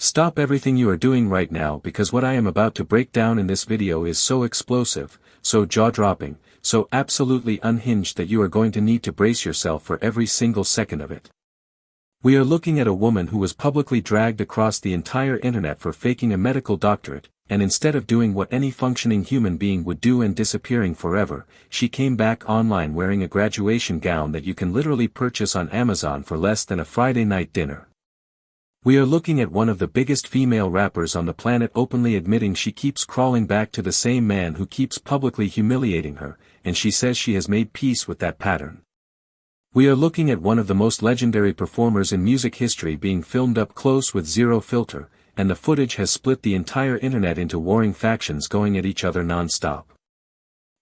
Stop everything you are doing right now because what I am about to break down in this video is so explosive, so jaw-dropping, so absolutely unhinged that you are going to need to brace yourself for every single second of it. We are looking at a woman who was publicly dragged across the entire internet for faking a medical doctorate, and instead of doing what any functioning human being would do and disappearing forever, she came back online wearing a graduation gown that you can literally purchase on Amazon for less than a Friday night dinner. We are looking at one of the biggest female rappers on the planet openly admitting she keeps crawling back to the same man who keeps publicly humiliating her, and she says she has made peace with that pattern. We are looking at one of the most legendary performers in music history being filmed up close with zero filter, and the footage has split the entire internet into warring factions going at each other non-stop.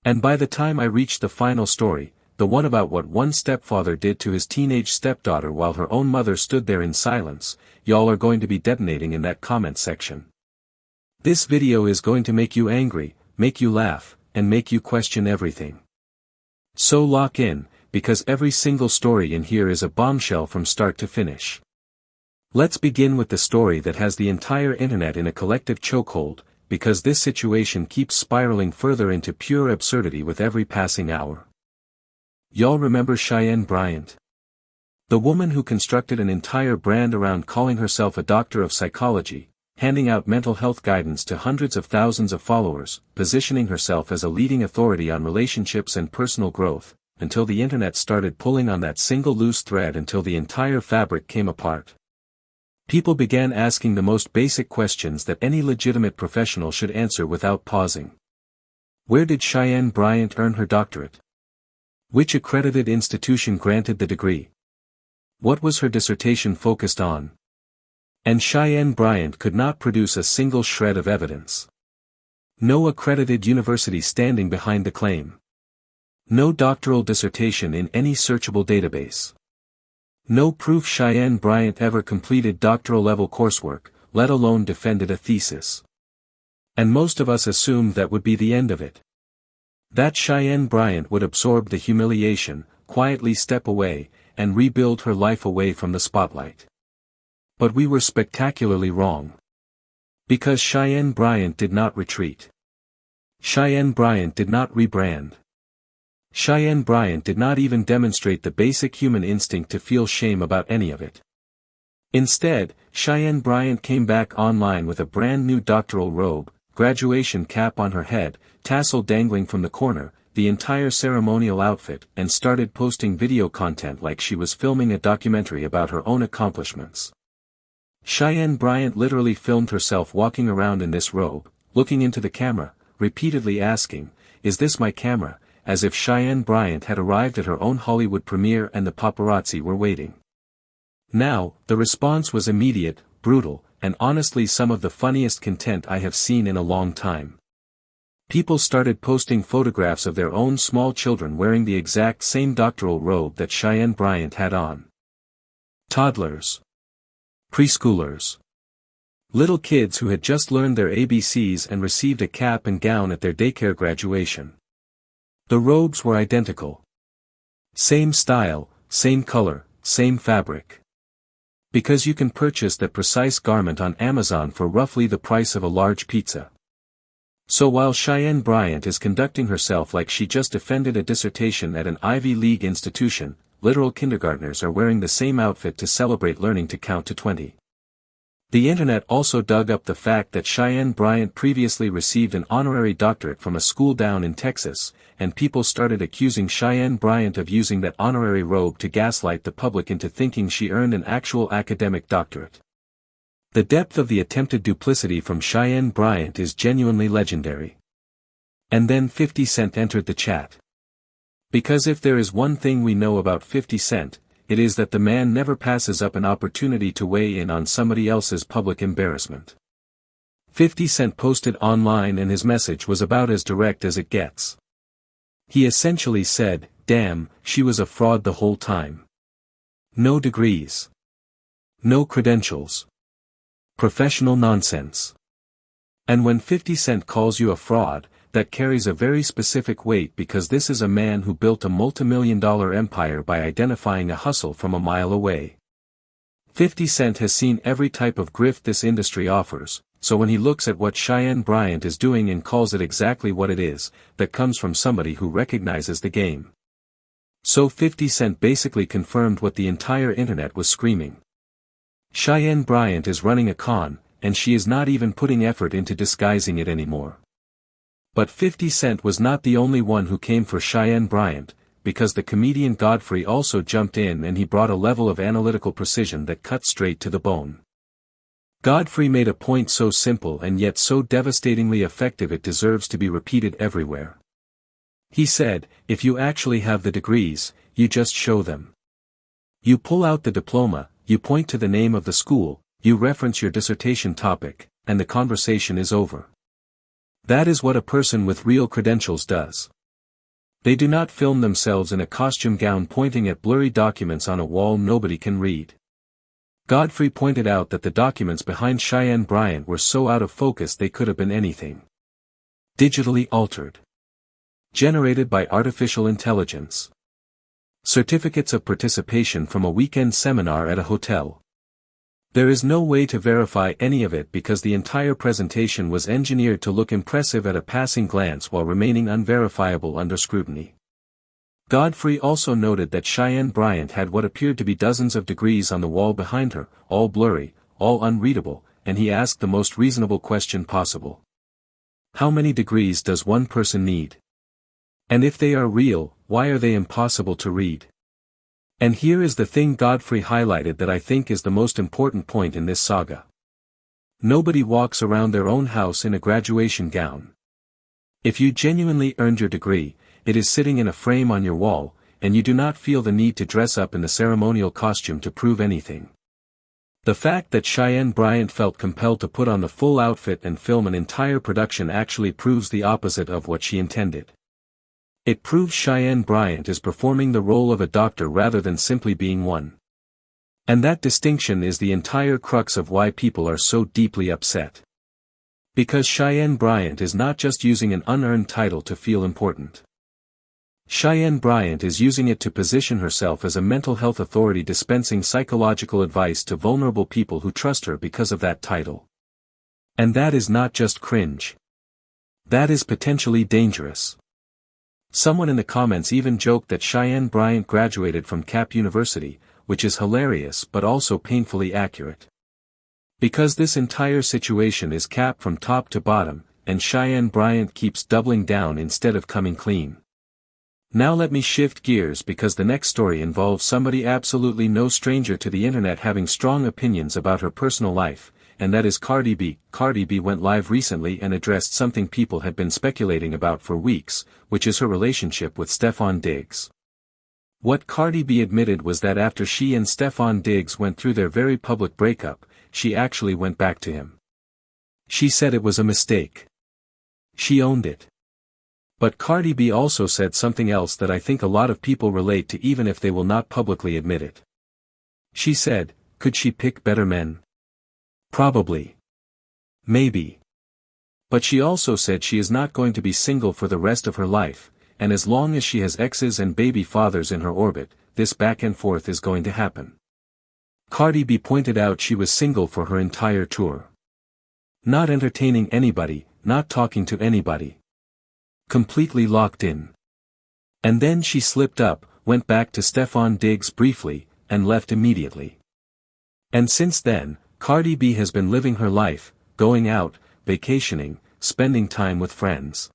And by the time I reached the final story, the one about what one stepfather did to his teenage stepdaughter while her own mother stood there in silence, y'all are going to be detonating in that comment section. This video is going to make you angry, make you laugh, and make you question everything. So lock in, because every single story in here is a bombshell from start to finish. Let's begin with the story that has the entire internet in a collective chokehold, because this situation keeps spiraling further into pure absurdity with every passing hour. Y'all remember Cheyenne Bryant? The woman who constructed an entire brand around calling herself a doctor of psychology, handing out mental health guidance to hundreds of thousands of followers, positioning herself as a leading authority on relationships and personal growth, until the internet started pulling on that single loose thread until the entire fabric came apart. People began asking the most basic questions that any legitimate professional should answer without pausing. Where did Cheyenne Bryant earn her doctorate? Which accredited institution granted the degree? What was her dissertation focused on? And Cheyenne Bryant could not produce a single shred of evidence. No accredited university standing behind the claim. No doctoral dissertation in any searchable database. No proof Cheyenne Bryant ever completed doctoral-level coursework, let alone defended a thesis. And most of us assumed that would be the end of it. That Cheyenne Bryant would absorb the humiliation, quietly step away, and rebuild her life away from the spotlight. But we were spectacularly wrong. Because Cheyenne Bryant did not retreat. Cheyenne Bryant did not rebrand. Cheyenne Bryant did not even demonstrate the basic human instinct to feel shame about any of it. Instead, Cheyenne Bryant came back online with a brand new doctoral robe, graduation cap on her head, tassel dangling from the corner, the entire ceremonial outfit, and started posting video content like she was filming a documentary about her own accomplishments. Cheyenne Bryant literally filmed herself walking around in this robe, looking into the camera, repeatedly asking, "Is this my camera?" as if Cheyenne Bryant had arrived at her own Hollywood premiere and the paparazzi were waiting. Now, the response was immediate, brutal, and honestly some of the funniest content I have seen in a long time. People started posting photographs of their own small children wearing the exact same doctoral robe that Cheyenne Bryant had on. Toddlers. Preschoolers. Little kids who had just learned their ABCs and received a cap and gown at their daycare graduation. The robes were identical. Same style, same color, same fabric. Because you can purchase that precise garment on Amazon for roughly the price of a large pizza. So while Cheyenne Bryant is conducting herself like she just defended a dissertation at an Ivy League institution, literal kindergartners are wearing the same outfit to celebrate learning to count to 20. The internet also dug up the fact that Cheyenne Bryant previously received an honorary doctorate from a school down in Texas, and people started accusing Cheyenne Bryant of using that honorary robe to gaslight the public into thinking she earned an actual academic doctorate. The depth of the attempted duplicity from Cheyenne Bryant is genuinely legendary. And then 50 Cent entered the chat. Because if there is one thing we know about 50 Cent, it is that the man never passes up an opportunity to weigh in on somebody else's public embarrassment. 50 Cent posted online and his message was about as direct as it gets. He essentially said, "Damn, she was a fraud the whole time. No degrees. No credentials. Professional nonsense." And when 50 Cent calls you a fraud, that carries a very specific weight because this is a man who built a multimillion-dollar empire by identifying a hustle from a mile away. 50 Cent has seen every type of grift this industry offers, so when he looks at what Cheyenne Bryant is doing and calls it exactly what it is, that comes from somebody who recognizes the game. So 50 Cent basically confirmed what the entire internet was screaming. Cheyenne Bryant is running a con, and she is not even putting effort into disguising it anymore. But 50 Cent was not the only one who came for Cheyenne Bryant, because the comedian Godfrey also jumped in and he brought a level of analytical precision that cut straight to the bone. Godfrey made a point so simple and yet so devastatingly effective it deserves to be repeated everywhere. He said, if you actually have the degrees, you just show them. You pull out the diploma, you point to the name of the school, you reference your dissertation topic, and the conversation is over. That is what a person with real credentials does. They do not film themselves in a costume gown pointing at blurry documents on a wall nobody can read. Godfrey pointed out that the documents behind Cheyenne Bryant were so out of focus they could have been anything. Digitally altered. Generated by artificial intelligence. Certificates of participation from a weekend seminar at a hotel. There is no way to verify any of it because the entire presentation was engineered to look impressive at a passing glance while remaining unverifiable under scrutiny. Godfrey also noted that Cheyenne Bryant had what appeared to be dozens of degrees on the wall behind her, all blurry, all unreadable, and he asked the most reasonable question possible. How many degrees does one person need? And if they are real, why are they impossible to read? And here is the thing Godfrey highlighted that I think is the most important point in this saga. Nobody walks around their own house in a graduation gown. If you genuinely earned your degree, it is sitting in a frame on your wall, and you do not feel the need to dress up in the ceremonial costume to prove anything. The fact that Cheyenne Bryant felt compelled to put on the full outfit and film an entire production actually proves the opposite of what she intended. It proves Cheyenne Bryant is performing the role of a doctor rather than simply being one. And that distinction is the entire crux of why people are so deeply upset. Because Cheyenne Bryant is not just using an unearned title to feel important. Cheyenne Bryant is using it to position herself as a mental health authority dispensing psychological advice to vulnerable people who trust her because of that title. And that is not just cringe. That is potentially dangerous. Someone in the comments even joked that Cheyenne Bryant graduated from Cap University, which is hilarious but also painfully accurate. Because this entire situation is Cap from top to bottom, and Cheyenne Bryant keeps doubling down instead of coming clean. Now let me shift gears because the next story involves somebody absolutely no stranger to the internet having strong opinions about her personal life, and that is Cardi B. Cardi B went live recently and addressed something people had been speculating about for weeks, which is her relationship with Stefon Diggs. What Cardi B admitted was that after she and Stefon Diggs went through their very public breakup, she actually went back to him. She said it was a mistake. She owned it. But Cardi B also said something else that I think a lot of people relate to even if they will not publicly admit it. She said, could she pick better men? Probably. Maybe. But she also said she is not going to be single for the rest of her life, and as long as she has exes and baby fathers in her orbit, this back and forth is going to happen. Cardi B pointed out she was single for her entire tour. Not entertaining anybody, not talking to anybody. Completely locked in. And then she slipped up, went back to Stefon Diggs briefly, and left immediately. And since then, Cardi B has been living her life, going out, vacationing, spending time with friends.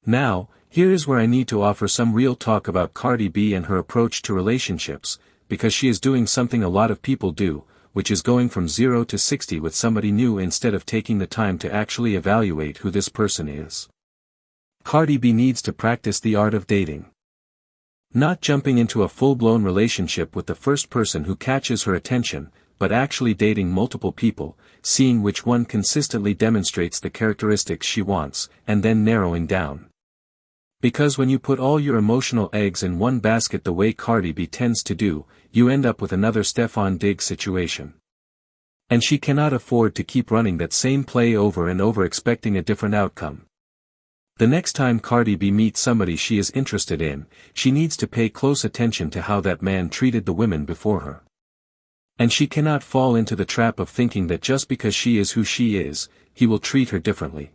Now, here is where I need to offer some real talk about Cardi B and her approach to relationships, because she is doing something a lot of people do, which is going from 0 to 60 with somebody new instead of taking the time to actually evaluate who this person is. Cardi B needs to practice the art of dating. Not jumping into a full-blown relationship with the first person who catches her attention, but actually dating multiple people, seeing which one consistently demonstrates the characteristics she wants, and then narrowing down. Because when you put all your emotional eggs in one basket the way Cardi B tends to do, you end up with another Stefon Diggs situation. And she cannot afford to keep running that same play over and over expecting a different outcome. The next time Cardi B meets somebody she is interested in, she needs to pay close attention to how that man treated the women before her. And she cannot fall into the trap of thinking that just because she is who she is, he will treat her differently.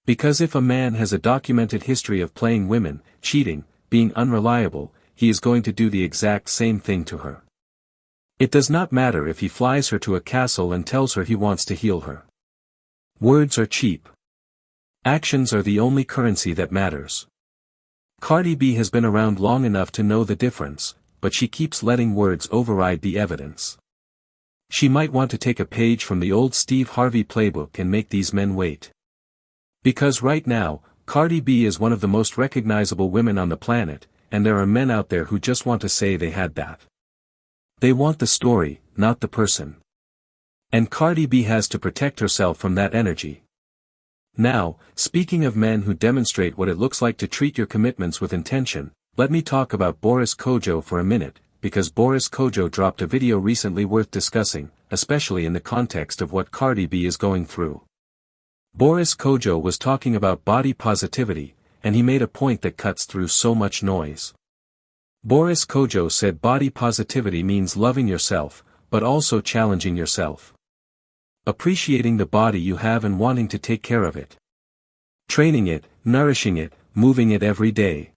Because if a man has a documented history of playing women, cheating, being unreliable, he is going to do the exact same thing to her. It does not matter if he flies her to a castle and tells her he wants to heal her. Words are cheap. Actions are the only currency that matters. Cardi B has been around long enough to know the difference, but she keeps letting words override the evidence. She might want to take a page from the old Steve Harvey playbook and make these men wait. Because right now, Cardi B is one of the most recognizable women on the planet, and there are men out there who just want to say they had that. They want the story, not the person. And Cardi B has to protect herself from that energy. Now, speaking of men who demonstrate what it looks like to treat your commitments with intention, let me talk about Boris Kodjoe for a minute, because Boris Kodjoe dropped a video recently worth discussing, especially in the context of what Cardi B is going through. Boris Kodjoe was talking about body positivity, and he made a point that cuts through so much noise. Boris Kodjoe said body positivity means loving yourself, but also challenging yourself. Appreciating the body you have and wanting to take care of it. Training it, nourishing it, moving it every day.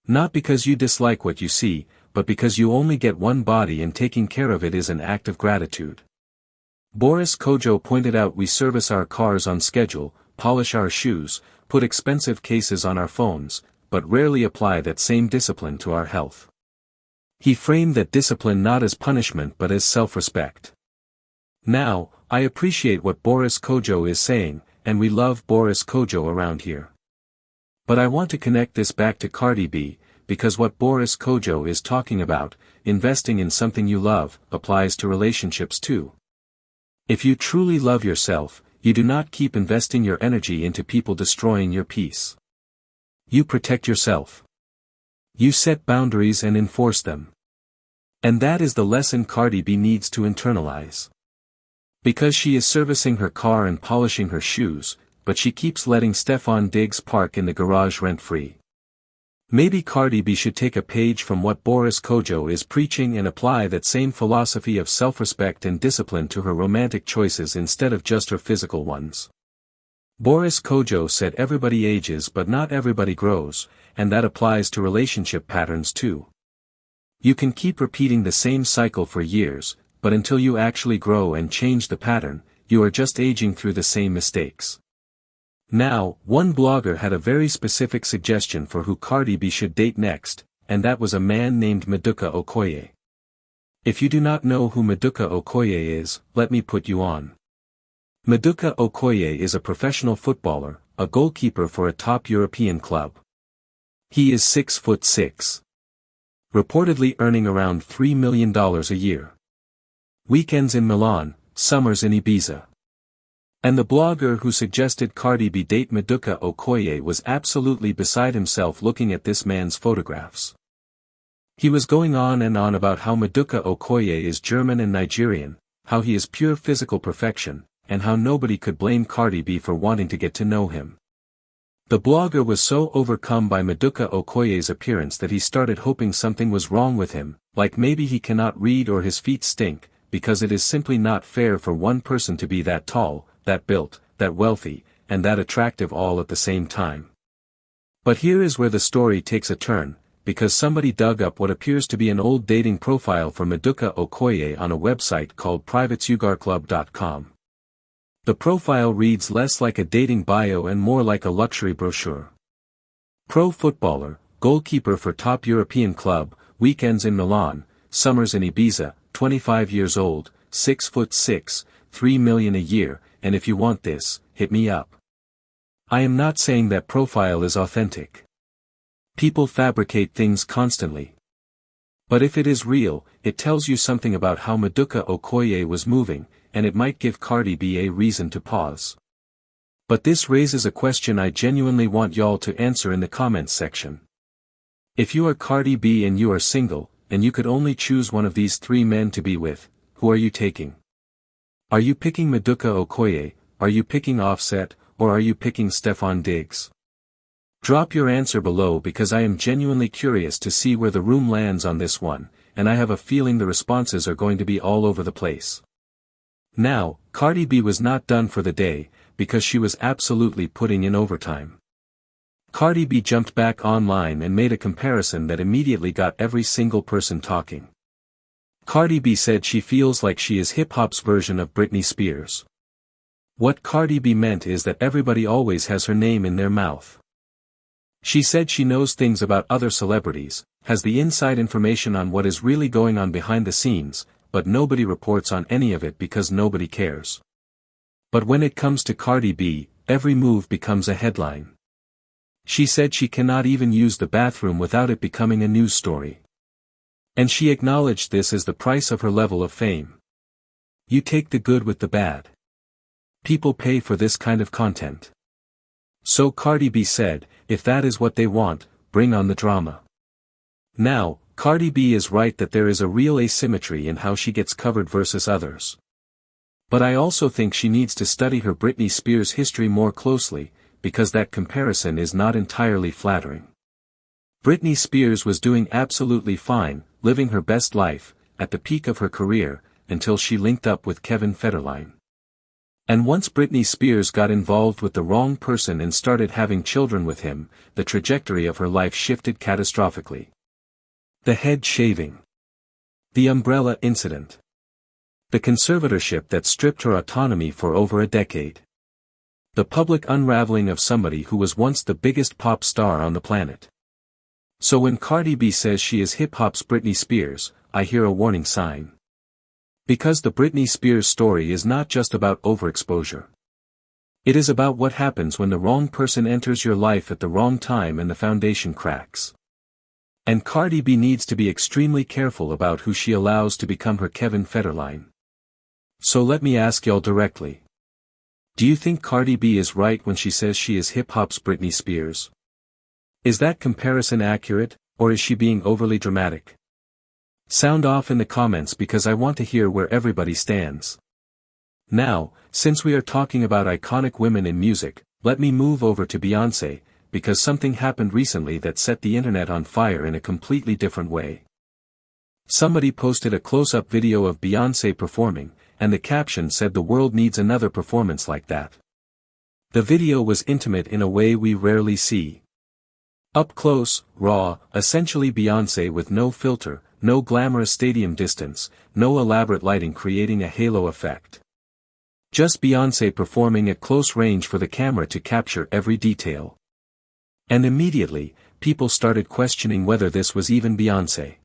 Not because you dislike what you see, but because you only get one body and taking care of it is an act of gratitude. Boris Kodjoe pointed out we service our cars on schedule, polish our shoes, put expensive cases on our phones, but rarely apply that same discipline to our health. He framed that discipline not as punishment but as self-respect. Now, I appreciate what Boris Kodjoe is saying, and we love Boris Kodjoe around here. But I want to connect this back to Cardi B, because what Boris Kodjoe is talking about, investing in something you love, applies to relationships too. If you truly love yourself, you do not keep investing your energy into people destroying your peace. You protect yourself. You set boundaries and enforce them. And that is the lesson Cardi B needs to internalize. Because she is servicing her car and polishing her shoes, but she keeps letting Stefon Diggs park in the garage rent-free. Maybe Cardi B should take a page from what Boris Kodjoe is preaching and apply that same philosophy of self-respect and discipline to her romantic choices instead of just her physical ones. Boris Kodjoe said everybody ages but not everybody grows, and that applies to relationship patterns too. You can keep repeating the same cycle for years, but until you actually grow and change the pattern, you are just aging through the same mistakes. Now, one blogger had a very specific suggestion for who Cardi B should date next, and that was a man named Maduka Okoye. If you do not know who Maduka Okoye is, let me put you on. Maduka Okoye is a professional footballer, a goalkeeper for a top European club. He is 6'6". Reportedly earning around $3 million a year. Weekends in Milan, summers in Ibiza. And the blogger who suggested Cardi B date Maduka Okoye was absolutely beside himself looking at this man's photographs. He was going on and on about how Maduka Okoye is German and Nigerian, how he is pure physical perfection, and how nobody could blame Cardi B for wanting to get to know him. The blogger was so overcome by Maduka Okoye's appearance that he started hoping something was wrong with him, like maybe he cannot read or his feet stink, because it is simply not fair for one person to be that tall, that built, that wealthy, and that attractive all at the same time. But here is where the story takes a turn, because somebody dug up what appears to be an old dating profile for Maduka Okoye on a website called privatesugarclub.com. The profile reads less like a dating bio and more like a luxury brochure. Pro footballer, goalkeeper for top European club, weekends in Milan, summers in Ibiza, 25 years old, 6'6", $3 million a year, and if you want this, hit me up. I am not saying that profile is authentic. People fabricate things constantly. But if it is real, it tells you something about how Maduka Okoye was moving, and it might give Cardi B a reason to pause. But this raises a question I genuinely want y'all to answer in the comments section. If you are Cardi B and you are single, and you could only choose one of these three men to be with, who are you taking? Are you picking Maduka Okoye, are you picking Offset, or are you picking Stefon Diggs? Drop your answer below because I am genuinely curious to see where the room lands on this one, and I have a feeling the responses are going to be all over the place. Now, Cardi B was not done for the day, because she was absolutely putting in overtime. Cardi B jumped back online and made a comparison that immediately got every single person talking. Cardi B said she feels like she is hip-hop's version of Britney Spears. What Cardi B meant is that everybody always has her name in their mouth. She said she knows things about other celebrities, has the inside information on what is really going on behind the scenes, but nobody reports on any of it because nobody cares. But when it comes to Cardi B, every move becomes a headline. She said she cannot even use the bathroom without it becoming a news story. And she acknowledged this as the price of her level of fame. You take the good with the bad. People pay for this kind of content. So Cardi B said, if that is what they want, bring on the drama. Now, Cardi B is right that there is a real asymmetry in how she gets covered versus others. But I also think she needs to study her Britney Spears history more closely, because that comparison is not entirely flattering. Britney Spears was doing absolutely fine, living her best life, at the peak of her career, until she linked up with Kevin Federline. And once Britney Spears got involved with the wrong person and started having children with him, the trajectory of her life shifted catastrophically. The head shaving. The umbrella incident. The conservatorship that stripped her autonomy for over a decade. The public unraveling of somebody who was once the biggest pop star on the planet. So when Cardi B says she is hip-hop's Britney Spears, I hear a warning sign. Because the Britney Spears story is not just about overexposure. It is about what happens when the wrong person enters your life at the wrong time and the foundation cracks. And Cardi B needs to be extremely careful about who she allows to become her Kevin Federline. So let me ask y'all directly. Do you think Cardi B is right when she says she is hip-hop's Britney Spears? Is that comparison accurate, or is she being overly dramatic? Sound off in the comments because I want to hear where everybody stands. Now, since we are talking about iconic women in music, let me move over to Beyoncé, because something happened recently that set the internet on fire in a completely different way. Somebody posted a close-up video of Beyoncé performing, and the caption said the world needs another performance like that. The video was intimate in a way we rarely see. Up close, raw, essentially Beyoncé with no filter, no glamorous stadium distance, no elaborate lighting creating a halo effect. Just Beyoncé performing at close range for the camera to capture every detail. And immediately, people started questioning whether this was even Beyoncé.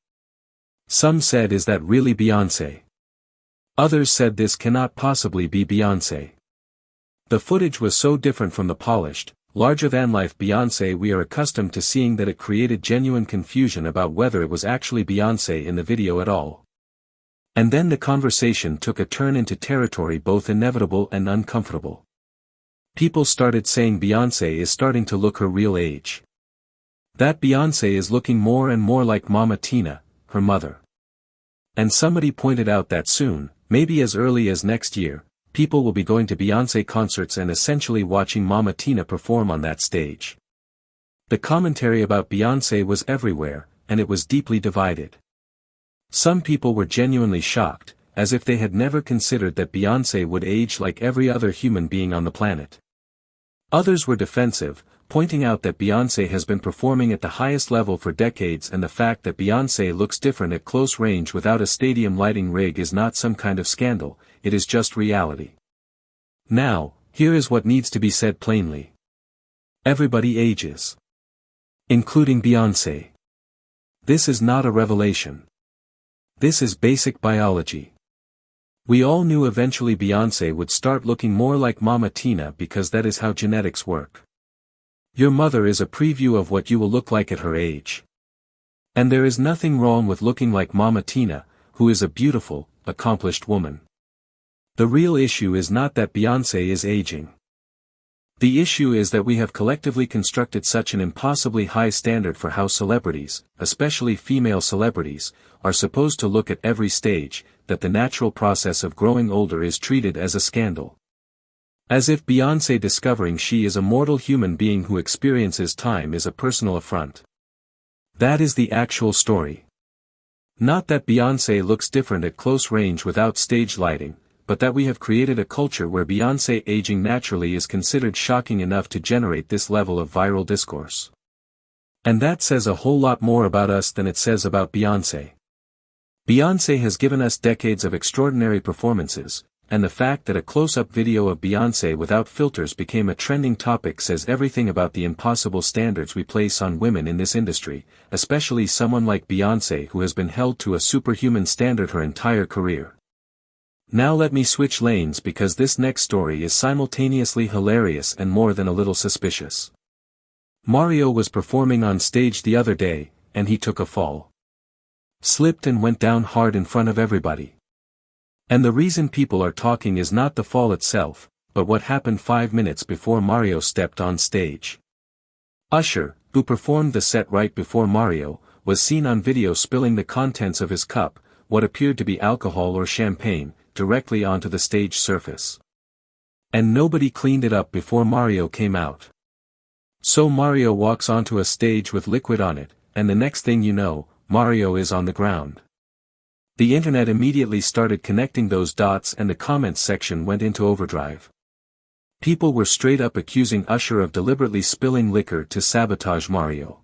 Some said, is that really Beyoncé? Others said this cannot possibly be Beyoncé. The footage was so different from the polished, larger-than-life Beyoncé we are accustomed to seeing that it created genuine confusion about whether it was actually Beyoncé in the video at all. And then the conversation took a turn into territory both inevitable and uncomfortable. People started saying Beyoncé is starting to look her real age. That Beyoncé is looking more and more like Mama Tina, her mother. And somebody pointed out that soon, maybe as early as next year, people will be going to Beyoncé concerts and essentially watching Mama Tina perform on that stage. The commentary about Beyoncé was everywhere, and it was deeply divided. Some people were genuinely shocked, as if they had never considered that Beyoncé would age like every other human being on the planet. Others were defensive, pointing out that Beyoncé has been performing at the highest level for decades and the fact that Beyoncé looks different at close range without a stadium lighting rig is not some kind of scandal, it is just reality. Now, here is what needs to be said plainly. Everybody ages. Including Beyoncé. This is not a revelation. This is basic biology. We all knew eventually Beyoncé would start looking more like Mama Tina because that is how genetics work. Your mother is a preview of what you will look like at her age. And there is nothing wrong with looking like Mama Tina, who is a beautiful, accomplished woman. The real issue is not that Beyoncé is aging. The issue is that we have collectively constructed such an impossibly high standard for how celebrities, especially female celebrities, are supposed to look at every stage, that the natural process of growing older is treated as a scandal. As if Beyoncé discovering she is a mortal human being who experiences time is a personal affront. That is the actual story. Not that Beyoncé looks different at close range without stage lighting, but that we have created a culture where Beyoncé aging naturally is considered shocking enough to generate this level of viral discourse. And that says a whole lot more about us than it says about Beyoncé. Beyoncé has given us decades of extraordinary performances, and the fact that a close-up video of Beyoncé without filters became a trending topic says everything about the impossible standards we place on women in this industry, especially someone like Beyoncé who has been held to a superhuman standard her entire career. Now let me switch lanes because this next story is simultaneously hilarious and more than a little suspicious. Mario was performing on stage the other day, and he took a fall. Slipped and went down hard in front of everybody. And the reason people are talking is not the fall itself, but what happened 5 minutes before Mario stepped on stage. Usher, who performed the set right before Mario, was seen on video spilling the contents of his cup, what appeared to be alcohol or champagne, directly onto the stage surface. And nobody cleaned it up before Mario came out. So Mario walks onto a stage with liquid on it, and the next thing you know, Mario is on the ground. The internet immediately started connecting those dots and the comments section went into overdrive. People were straight up accusing Usher of deliberately spilling liquor to sabotage Mario.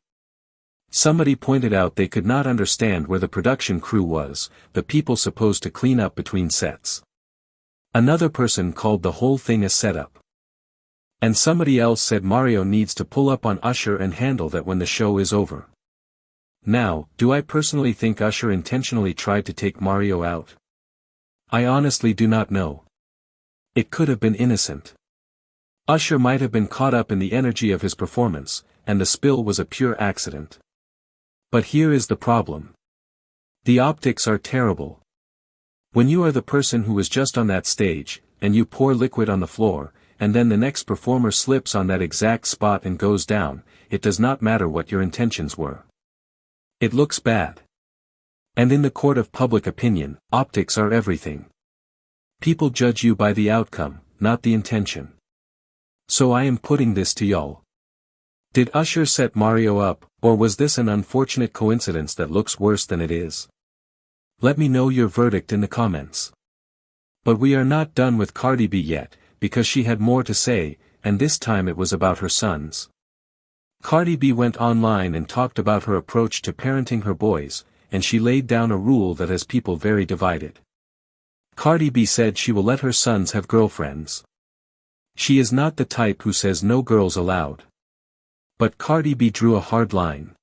Somebody pointed out they could not understand where the production crew was, the people supposed to clean up between sets. Another person called the whole thing a setup. And somebody else said Mario needs to pull up on Usher and handle that when the show is over. Now, do I personally think Usher intentionally tried to take Mario out? I honestly do not know. It could have been innocent. Usher might have been caught up in the energy of his performance, and the spill was a pure accident. But here is the problem. The optics are terrible. When you are the person who was just on that stage, and you pour liquid on the floor, and then the next performer slips on that exact spot and goes down, it does not matter what your intentions were. It looks bad. And in the court of public opinion, optics are everything. People judge you by the outcome, not the intention. So I am putting this to y'all. Did Usher set Mario up, or was this an unfortunate coincidence that looks worse than it is? Let me know your verdict in the comments. But we are not done with Cardi B yet, because she had more to say, and this time it was about her sons. Cardi B went online and talked about her approach to parenting her boys, and she laid down a rule that has people very divided. Cardi B said she will let her sons have girlfriends. She is not the type who says no girls allowed. But Cardi B drew a hard line.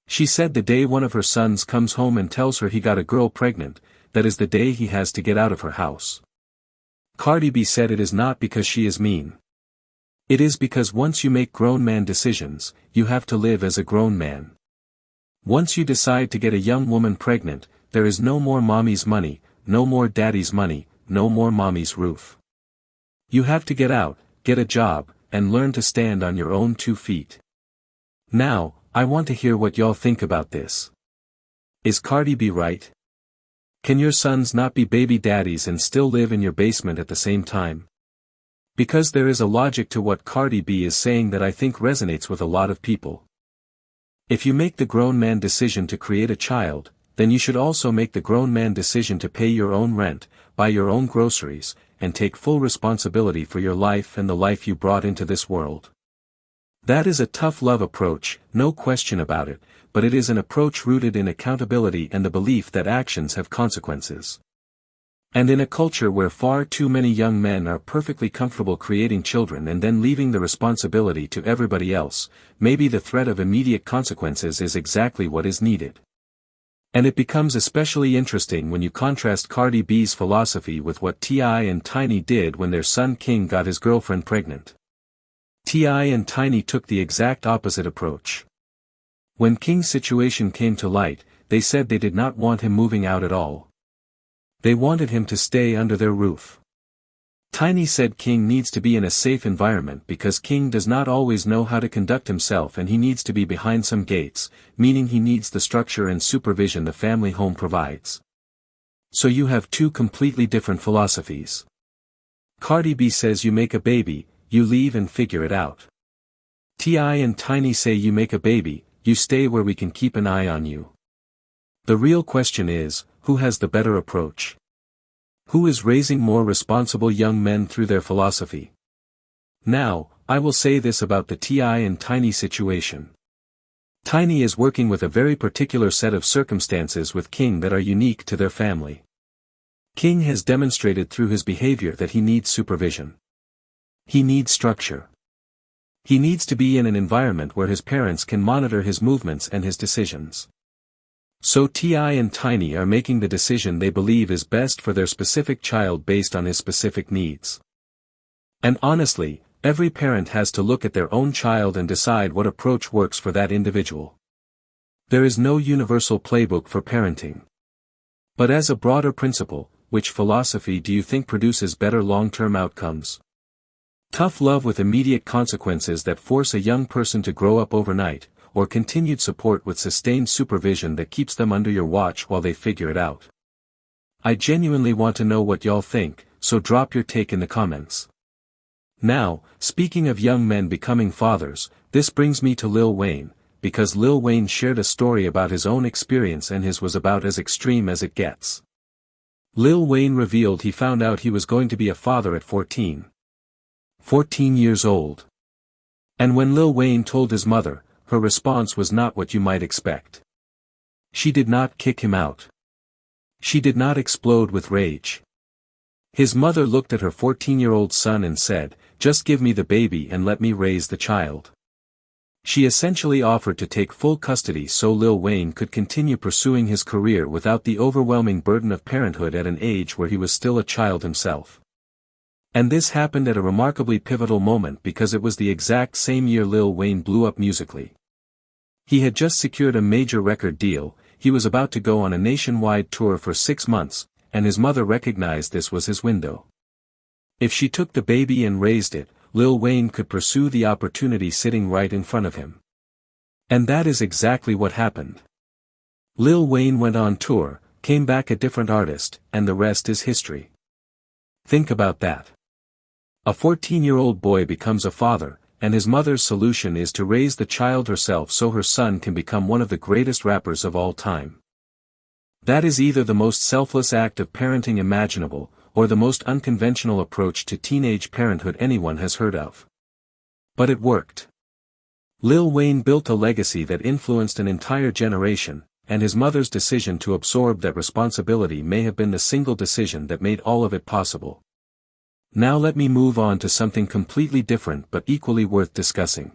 She said the day one of her sons comes home and tells her he got a girl pregnant, that is the day he has to get out of her house. Cardi B said it is not because she is mean. It is because once you make grown man decisions, you have to live as a grown man. Once you decide to get a young woman pregnant, there is no more mommy's money, no more daddy's money, no more mommy's roof. You have to get out, get a job, and learn to stand on your own 2 feet. Now, I want to hear what y'all think about this. Is Cardi B right? Can your sons not be baby daddies and still live in your basement at the same time? Because there is a logic to what Cardi B is saying that I think resonates with a lot of people. If you make the grown man decision to create a child, then you should also make the grown man decision to pay your own rent, buy your own groceries, and take full responsibility for your life and the life you brought into this world. That is a tough love approach, no question about it, but it is an approach rooted in accountability and the belief that actions have consequences. And in a culture where far too many young men are perfectly comfortable creating children and then leaving the responsibility to everybody else, maybe the threat of immediate consequences is exactly what is needed. And it becomes especially interesting when you contrast Cardi B's philosophy with what T.I. and Tiny did when their son King got his girlfriend pregnant. T.I. and Tiny took the exact opposite approach. When King's situation came to light, they said they did not want him moving out at all. They wanted him to stay under their roof. Tiny said King needs to be in a safe environment because King does not always know how to conduct himself and he needs to be behind some gates, meaning he needs the structure and supervision the family home provides. So you have 2 completely different philosophies. Cardi B says you make a baby, you leave and figure it out. T.I. and Tiny say you make a baby, you stay where we can keep an eye on you. The real question is, who has the better approach? Who is raising more responsible young men through their philosophy? Now, I will say this about the T.I. and Tiny situation. Tiny is working with a very particular set of circumstances with King that are unique to their family. King has demonstrated through his behavior that he needs supervision. He needs structure. He needs to be in an environment where his parents can monitor his movements and his decisions. So T.I. and Tiny are making the decision they believe is best for their specific child based on his specific needs. And honestly, every parent has to look at their own child and decide what approach works for that individual. There is no universal playbook for parenting. But as a broader principle, which philosophy do you think produces better long-term outcomes? Tough love with immediate consequences that force a young person to grow up overnight, or continued support with sustained supervision that keeps them under your watch while they figure it out? I genuinely want to know what y'all think, so drop your take in the comments. Now, speaking of young men becoming fathers, this brings me to Lil Wayne, because Lil Wayne shared a story about his own experience and his was about as extreme as it gets. Lil Wayne revealed he found out he was going to be a father at 14. 14 years old. And when Lil Wayne told his mother, her response was not what you might expect. She did not kick him out. She did not explode with rage. His mother looked at her 14-year-old son and said, "Just give me the baby and let me raise the child." She essentially offered to take full custody so Lil Wayne could continue pursuing his career without the overwhelming burden of parenthood at an age where he was still a child himself. And this happened at a remarkably pivotal moment because it was the exact same year Lil Wayne blew up musically. He had just secured a major record deal, he was about to go on a nationwide tour for 6 months, and his mother recognized this was his window. If she took the baby and raised it, Lil Wayne could pursue the opportunity sitting right in front of him. And that is exactly what happened. Lil Wayne went on tour, came back a different artist, and the rest is history. Think about that. A 14-year-old boy becomes a father, and his mother's solution is to raise the child herself so her son can become one of the greatest rappers of all time. That is either the most selfless act of parenting imaginable, or the most unconventional approach to teenage parenthood anyone has heard of. But it worked. Lil Wayne built a legacy that influenced an entire generation, and his mother's decision to absorb that responsibility may have been the single decision that made all of it possible. Now let me move on to something completely different but equally worth discussing.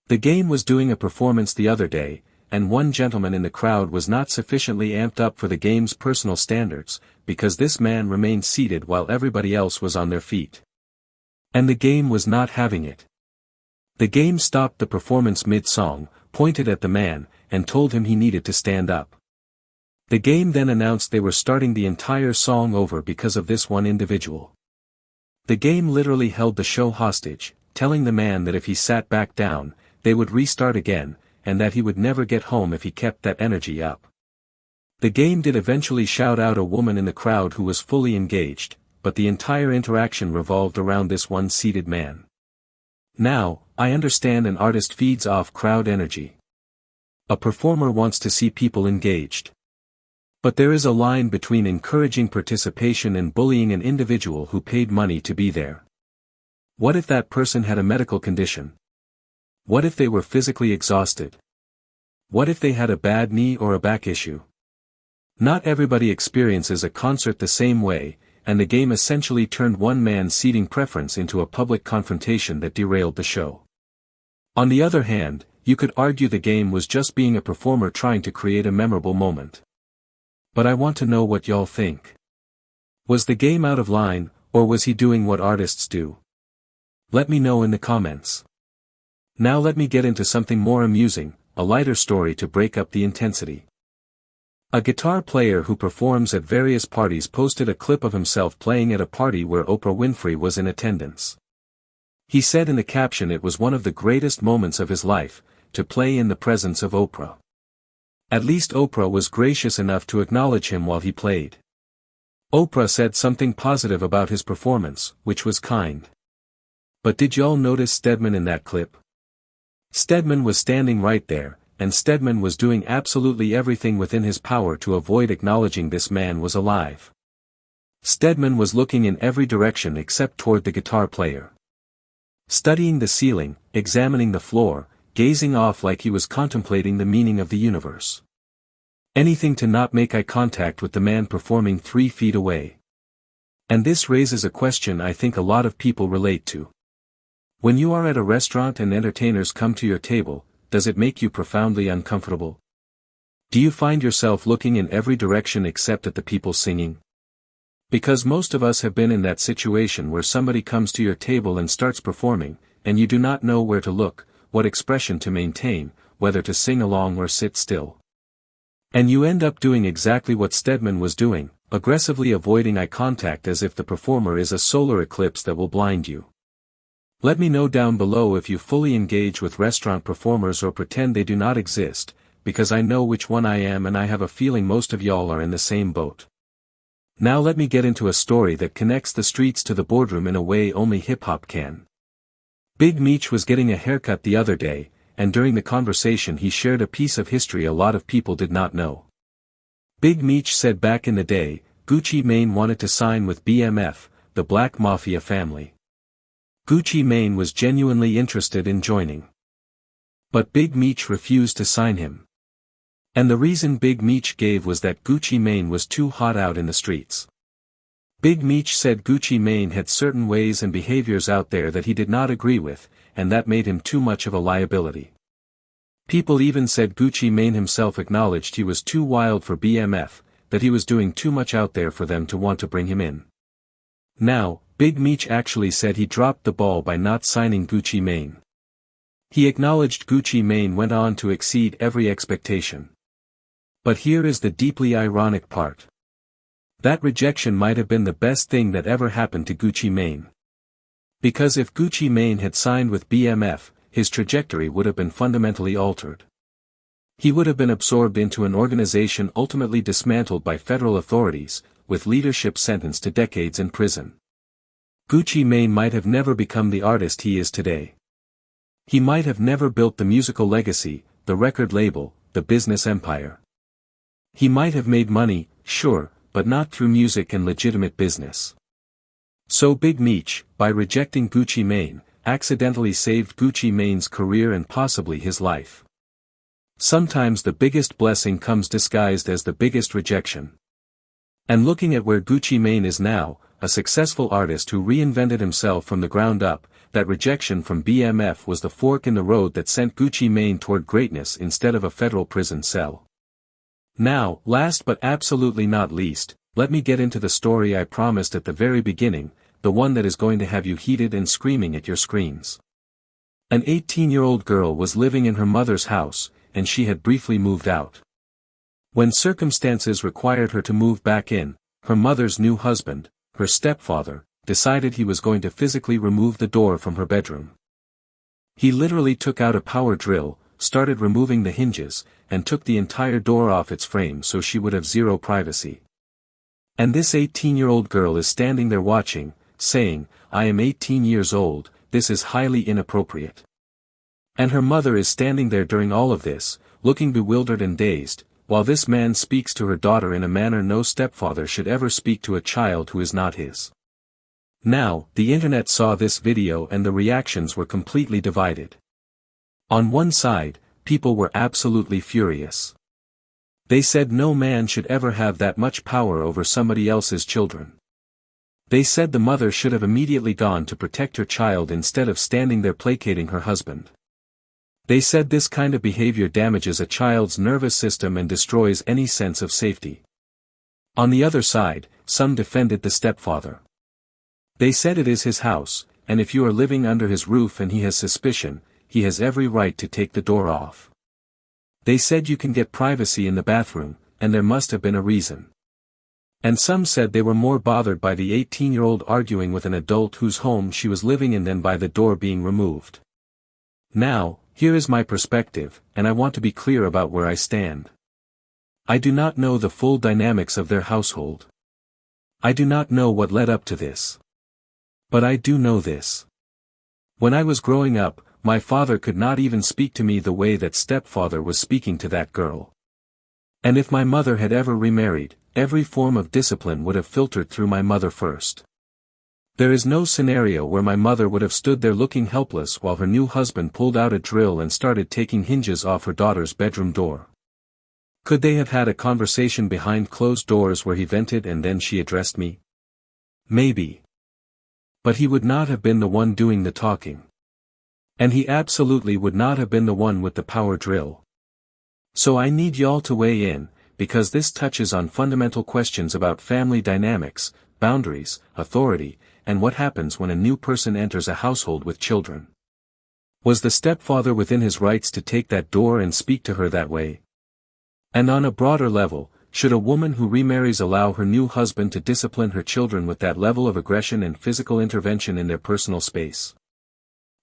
The Game was doing a performance the other day, and one gentleman in the crowd was not sufficiently amped up for the Game's personal standards, because this man remained seated while everybody else was on their feet. And the Game was not having it. The Game stopped the performance mid-song, pointed at the man, and told him he needed to stand up. The Game then announced they were starting the entire song over because of this one individual. The Game literally held the show hostage, telling the man that if he sat back down, they would restart again, and that he would never get home if he kept that energy up. The Game did eventually shout out a woman in the crowd who was fully engaged, but the entire interaction revolved around this one seated man. Now, I understand an artist feeds off crowd energy. A performer wants to see people engaged. But there is a line between encouraging participation and bullying an individual who paid money to be there. What if that person had a medical condition? What if they were physically exhausted? What if they had a bad knee or a back issue? Not everybody experiences a concert the same way, and the Game essentially turned one man's seating preference into a public confrontation that derailed the show. On the other hand, you could argue the Game was just being a performer trying to create a memorable moment. But I want to know what y'all think. Was the Game out of line, or was he doing what artists do? Let me know in the comments. Now let me get into something more amusing, a lighter story to break up the intensity. A guitar player who performs at various parties posted a clip of himself playing at a party where Oprah Winfrey was in attendance. He said in the caption it was one of the greatest moments of his life, to play in the presence of Oprah. At least Oprah was gracious enough to acknowledge him while he played. Oprah said something positive about his performance, which was kind. But did y'all notice Stedman in that clip? Stedman was standing right there, and Stedman was doing absolutely everything within his power to avoid acknowledging this man was alive. Stedman was looking in every direction except toward the guitar player. Studying the ceiling, examining the floor, gazing off like he was contemplating the meaning of the universe. Anything to not make eye contact with the man performing 3 feet away. And this raises a question I think a lot of people relate to. When you are at a restaurant and entertainers come to your table, does it make you profoundly uncomfortable? Do you find yourself looking in every direction except at the people singing? Because most of us have been in that situation where somebody comes to your table and starts performing, and you do not know where to look, what expression to maintain, whether to sing along or sit still. And you end up doing exactly what Stedman was doing, aggressively avoiding eye contact as if the performer is a solar eclipse that will blind you. Let me know down below if you fully engage with restaurant performers or pretend they do not exist, because I know which one I am and I have a feeling most of y'all are in the same boat. Now let me get into a story that connects the streets to the boardroom in a way only hip-hop can. Big Meech was getting a haircut the other day, and during the conversation he shared a piece of history a lot of people did not know. Big Meech said back in the day, Gucci Mane wanted to sign with BMF, the Black Mafia family. Gucci Mane was genuinely interested in joining. But Big Meech refused to sign him. And the reason Big Meech gave was that Gucci Mane was too hot out in the streets. Big Meech said Gucci Mane had certain ways and behaviors out there that he did not agree with, and that made him too much of a liability. People even said Gucci Mane himself acknowledged he was too wild for BMF, that he was doing too much out there for them to want to bring him in. Now, Big Meech actually said he dropped the ball by not signing Gucci Mane. He acknowledged Gucci Mane went on to exceed every expectation. But here is the deeply ironic part. That rejection might have been the best thing that ever happened to Gucci Mane. Because if Gucci Mane had signed with BMF, his trajectory would have been fundamentally altered. He would have been absorbed into an organization ultimately dismantled by federal authorities, with leadership sentenced to decades in prison. Gucci Mane might have never become the artist he is today. He might have never built the musical legacy, the record label, the business empire. He might have made money, sure, but not through music and legitimate business. So Big Meech, by rejecting Gucci Mane, accidentally saved Gucci Mane's career and possibly his life. Sometimes the biggest blessing comes disguised as the biggest rejection. And looking at where Gucci Mane is now, a successful artist who reinvented himself from the ground up, that rejection from BMF was the fork in the road that sent Gucci Mane toward greatness instead of a federal prison cell. Now, last but absolutely not least, let me get into the story I promised at the very beginning, the one that is going to have you heated and screaming at your screens. An 18-year-old girl was living in her mother's house, and she had briefly moved out. When circumstances required her to move back in, her mother's new husband, her stepfather, decided he was going to physically remove the door from her bedroom. He literally took out a power drill, started removing the hinges, and took the entire door off its frame so she would have zero privacy. And this 18-year-old girl is standing there watching, saying, "I am 18 years old, this is highly inappropriate." And her mother is standing there during all of this, looking bewildered and dazed, while this man speaks to her daughter in a manner no stepfather should ever speak to a child who is not his. Now, the internet saw this video and the reactions were completely divided. On one side, people were absolutely furious. They said no man should ever have that much power over somebody else's children. They said the mother should have immediately gone to protect her child instead of standing there placating her husband. They said this kind of behavior damages a child's nervous system and destroys any sense of safety. On the other side, some defended the stepfather. They said it is his house, and if you are living under his roof and he has suspicion, he has every right to take the door off. They said you can get privacy in the bathroom, and there must have been a reason. And some said they were more bothered by the 18-year-old arguing with an adult whose home she was living in than by the door being removed. Now, here is my perspective, and I want to be clear about where I stand. I do not know the full dynamics of their household. I do not know what led up to this. But I do know this. When I was growing up, my father could not even speak to me the way that stepfather was speaking to that girl. And if my mother had ever remarried, every form of discipline would have filtered through my mother first. There is no scenario where my mother would have stood there looking helpless while her new husband pulled out a drill and started taking hinges off her daughter's bedroom door. Could they have had a conversation behind closed doors where he vented and then she addressed me? Maybe. But he would not have been the one doing the talking. And he absolutely would not have been the one with the power drill. So I need y'all to weigh in, because this touches on fundamental questions about family dynamics, boundaries, authority, and what happens when a new person enters a household with children. Was the stepfather within his rights to take that door and speak to her that way? And on a broader level, should a woman who remarries allow her new husband to discipline her children with that level of aggression and physical intervention in their personal space?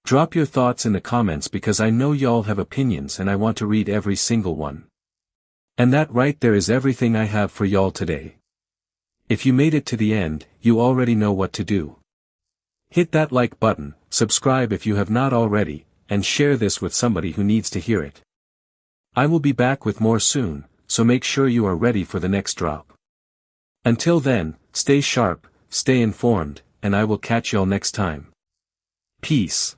Drop your thoughts in the comments because I know y'all have opinions and I want to read every single one. And that right there is everything I have for y'all today. If you made it to the end, you already know what to do. Hit that like button, subscribe if you have not already, and share this with somebody who needs to hear it. I will be back with more soon, so make sure you are ready for the next drop. Until then, stay sharp, stay informed, and I will catch y'all next time. Peace.